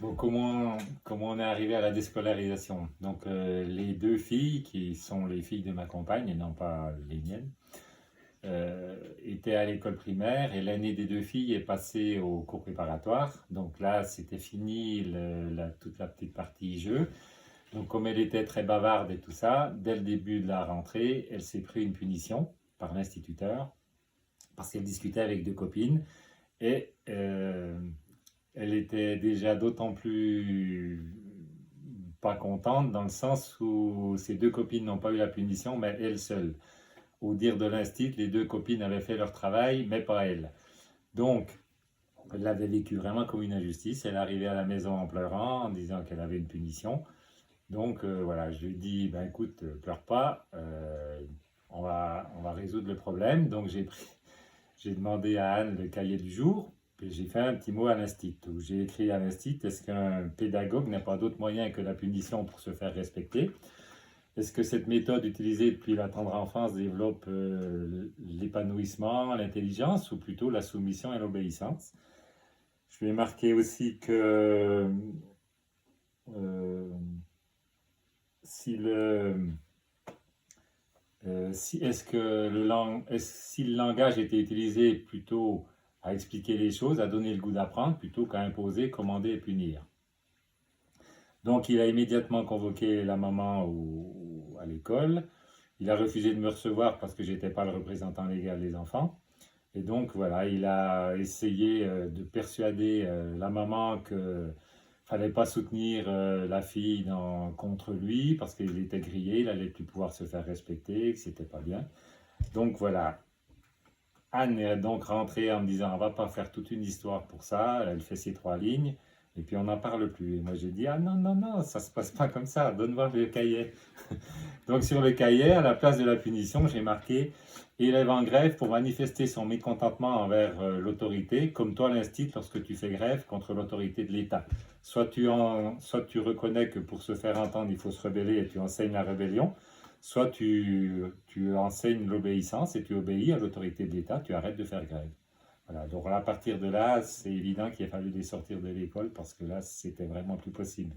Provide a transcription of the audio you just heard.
Bon, comment on est arrivé à la déscolarisation? Donc, les deux filles, qui sont les filles de ma compagne et non pas les miennes, étaient à l'école primaire et l'aînée des deux filles est passée au cours préparatoire. Donc là, c'était fini toute la petite partie jeu. Donc, comme elle était très bavarde et tout ça, dès le début de la rentrée, elle s'est pris une punition par l'instituteur parce qu'elle discutait avec deux copines et elle était déjà d'autant plus pas contente dans le sens où ses deux copines n'ont pas eu la punition, mais elle seule. Au dire de l'instit, les deux copines avaient fait leur travail, mais pas elle. Donc, elle l'avait vécu vraiment comme une injustice. Elle est arrivée à la maison en pleurant, en disant qu'elle avait une punition. Donc, voilà, je lui ai dit, ben écoute, pleure pas, on va résoudre le problème. Donc, j'ai demandé à Anne le cahier du jour. Puis j'ai fait un petit mot à l'instit où j'ai écrit à l'instit: est-ce qu'un pédagogue n'a pas d'autre moyen que la punition pour se faire respecter? Est-ce que cette méthode utilisée depuis la tendre enfance développe l'épanouissement, l'intelligence ou plutôt la soumission et l'obéissance? Je lui ai marqué aussi que euh, si le, est-ce que si le langage était utilisé plutôt à expliquer les choses, à donner le goût d'apprendre, plutôt qu'à imposer, commander et punir. Donc il a immédiatement convoqué la maman à l'école. Il a refusé de me recevoir parce que j'étais pas le représentant légal des enfants. Et donc voilà, il a essayé de persuader la maman que fallait pas soutenir la fille contre lui parce qu'il était grillé, il allait plus pouvoir se faire respecter, que c'était pas bien. Donc voilà, Anne est donc rentrée en me disant on va pas faire toute une histoire pour ça, elle fait ses trois lignes et puis on n'en parle plus. Et moi j'ai dit ah non, non, non, ça se passe pas comme ça, donne-moi le cahier. Donc sur le cahier, à la place de la punition, j'ai marqué élève en grève pour manifester son mécontentement envers l'autorité, comme toi l'instit lorsque tu fais grève contre l'autorité de l'État. Soit tu reconnais que pour se faire entendre, il faut se rebeller et tu enseignes la rébellion, soit tu enseignes l'obéissance et tu obéis à l'autorité de l'État, tu arrêtes de faire grève. Voilà, donc à partir de là, c'est évident qu'il a fallu les sortir de l'école parce que là, c'était vraiment plus possible.